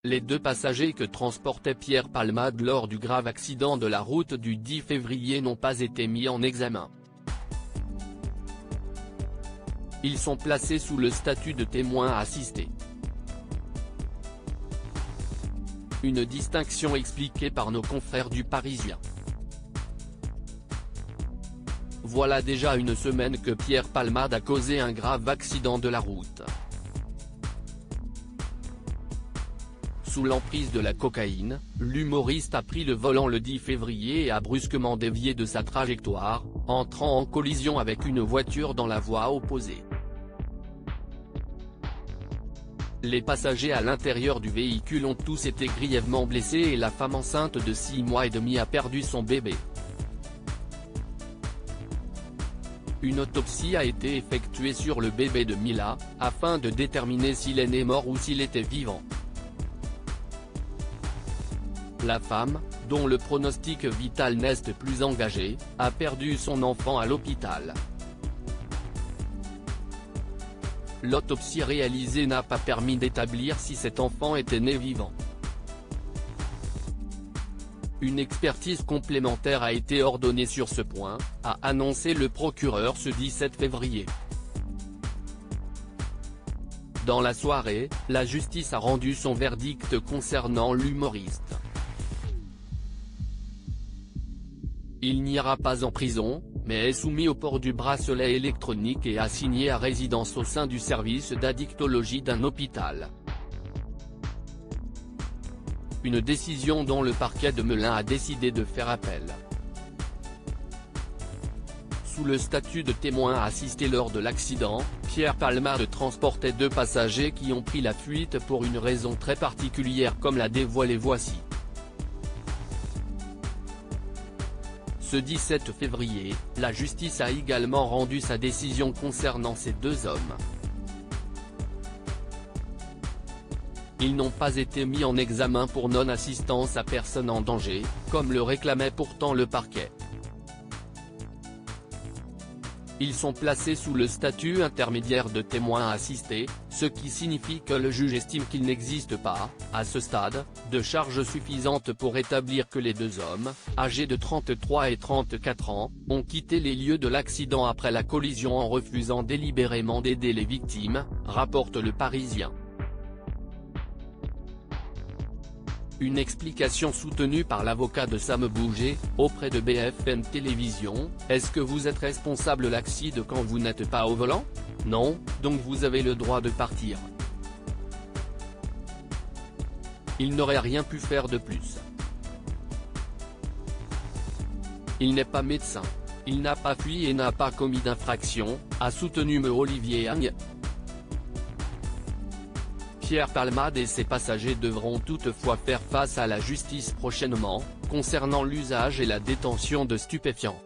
Les deux passagers que transportait Pierre Palmade lors du grave accident de la route du 10 février n'ont pas été mis en examen. Ils sont placés sous le statut de témoins assistés. Une distinction expliquée par nos confrères du Parisien. Voilà déjà une semaine que Pierre Palmade a causé un grave accident de la route. Sous l'emprise de la cocaïne, l'humoriste a pris le volant le 10 février et a brusquement dévié de sa trajectoire, entrant en collision avec une voiture dans la voie opposée. Les passagers à l'intérieur du véhicule ont tous été grièvement blessés et la femme enceinte de 6 mois et demi a perdu son bébé. Une autopsie a été effectuée sur le bébé de Mila, afin de déterminer s'il est né mort ou s'il était vivant. La femme, dont le pronostic vital n'est plus engagé, a perdu son enfant à l'hôpital. L'autopsie réalisée n'a pas permis d'établir si cet enfant était né vivant. Une expertise complémentaire a été ordonnée sur ce point, a annoncé le procureur ce 17 février. Dans la soirée, la justice a rendu son verdict concernant l'humoriste. Il n'ira pas en prison, mais est soumis au port du bracelet électronique et assigné à résidence au sein du service d'addictologie d'un hôpital. Une décision dont le parquet de Melun a décidé de faire appel. Sous le statut de témoin assisté lors de l'accident, Pierre Palmade transportait deux passagers qui ont pris la fuite pour une raison très particulière comme l'a dévoilé Voici. Ce 17 février, la justice a également rendu sa décision concernant ces deux hommes. Ils n'ont pas été mis en examen pour non-assistance à personne en danger, comme le réclamait pourtant le parquet. Ils sont placés sous le statut intermédiaire de témoins assistés, ce qui signifie que le juge estime qu'il n'existe pas, à ce stade, de charges suffisantes pour établir que les deux hommes, âgés de 33 et 34 ans, ont quitté les lieux de l'accident après la collision en refusant délibérément d'aider les victimes, rapporte le Parisien. Une explication soutenue par l'avocat de Sam Bouget, auprès de BFM Télévision: est-ce que vous êtes responsable de l'accident quand vous n'êtes pas au volant? Non, donc vous avez le droit de partir. Il n'aurait rien pu faire de plus. Il n'est pas médecin. Il n'a pas fui et n'a pas commis d'infraction, a soutenu Me Olivier Agne. Pierre Palmade et ses passagers devront toutefois faire face à la justice prochainement, concernant l'usage et la détention de stupéfiants.